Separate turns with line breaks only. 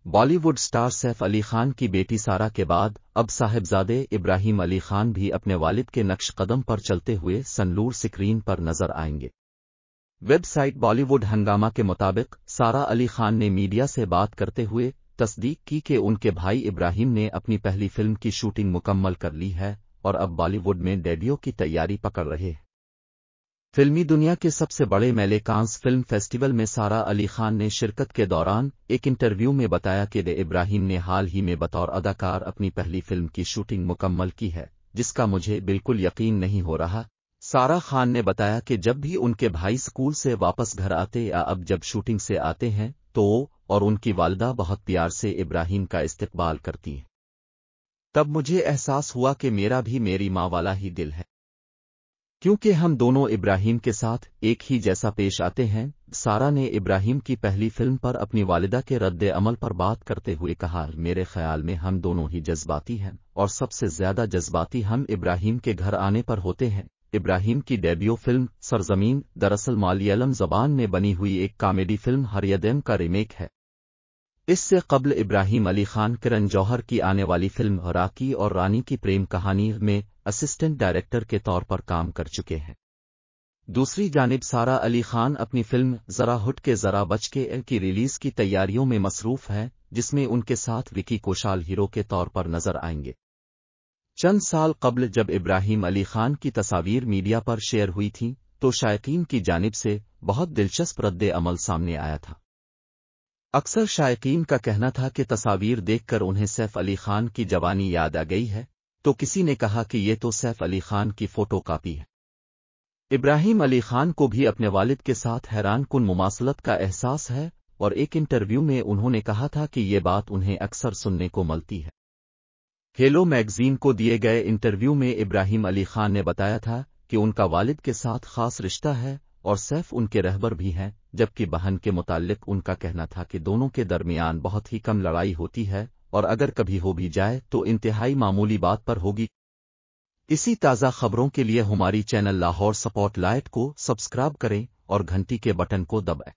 Bali would star Saif Ali Khan کی بیٹی سارہ کے بعد اب صاحبزادے ابراہیم علی خان بھی اپنے والد کے نقش قدم پر چلتے ہوئے سنلور سکرین پر نظر آئیں گے۔ ویب سائٹ بالی ووڈ ہنگامہ کے مطابق سارہ علی خان نے میڈیا سے بات کرتے ہوئے تصدیق کی کہ ان کے بھائی ابراہیم نے اپنی پہلی فلم کی شوٹنگ مکمل کر لی ہے اور اب بالی ووڈ میں ڈیبیو کی تیاری پکڑ رہے ہیں۔ فلمی دنیا کے سب سے بڑے میلے کانز فلم فیسٹیول میں سارہ علی خان نے شرکت کے دوران ایک انٹرویو میں بتایا کہ ابراہیم نے حال ہی میں بطور اداکار اپنی پہلی فلم کی شوٹنگ مکمل کی ہے، جس کا مجھے بالکل یقین نہیں ہو رہا۔ سارہ خان نے بتایا کہ جب بھی ان کے بھائی اسکول سے واپس گھر آتے یا اب جب شوٹنگ سے آتے ہیں تو وہ اور ان کی والدہ بہت پیار سے ابراہیم کا استقبال کرتی ہیں۔ تب مجھے احساس ہوا کہ میرا بھی میری ماں والا ہی دل ہے، کیونکہ ہم دونوں ابراہیم کے ساتھ ایک ہی جیسا پیش آتے ہیں۔ سارہ نے ابراہیم کی پہلی فلم پر اپنی والدہ کے رد عمل پر بات کرتے ہوئے کہا، میرے خیال میں ہم دونوں ہی جذباتی ہیں اور سب سے زیادہ جذباتی ہم ابراہیم کے گھر آنے پر ہوتے ہیں۔ ابراہیم کی ڈیبیو فلم سرزمین دراصل ملیالم زبان میں بنی ہوئی ایک کامیڈی فلم ہریدیم کا ریمیک ہے۔ اس سے قبل ابراہیم علی خان کرن جوہر کی آنے والی فلم راکی اور رانی کی پریم کہانی میں اسسٹنٹ ڈائریکٹر کے طور پر کام کر چکے ہیں۔ دوسری جانب سارہ علی خان اپنی فلم ذرا ہٹ کے ذرا بچ کے کی ریلیز کی تیاریوں میں مصروف ہے، جس میں ان کے ساتھ وکی کوشال ہیرو کے طور پر نظر آئیں گے۔ چند سال قبل جب ابراہیم علی خان کی تصاویر میڈیا پر شیئر ہوئی تھیں تو شائقین کی جانب سے بہت دلچسپ رد عمل سامنے آیا تھا۔ اکثر شائقین کا کہنا تھا کہ تصاویر دیکھ کر انہیں سیف علی خان کی جوانی یاد آ گئی ہے، تو کسی نے کہا کہ یہ تو سیف علی خان کی فوٹو کاپی ہے۔ ابراہیم علی خان کو بھی اپنے والد کے ساتھ حیران کن مماثلت کا احساس ہے اور ایک انٹرویو میں انہوں نے کہا تھا کہ یہ بات انہیں اکثر سننے کو ملتی ہے۔ ہیلو میگزین کو دیے گئے انٹرویو میں ابراہیم علی خان نے بتایا تھا کہ ان کا والد کے ساتھ خاص رشتہ ہے اور سیف ان کے رہبر بھی ہیں، جبکہ بہن کے متعلق ان کا کہنا تھا کہ دونوں کے درمیان بہت ہی کم لڑائی ہوتی ہے اور اگر کبھی ہو بھی جائے تو انتہائی معمولی بات پر ہوگی۔ اسی تازہ خبروں کے لیے ہماری چینل لاہور سپوٹ لائٹ کو سبسکرائب کریں اور گھنٹی کے بٹن کو دبائیں۔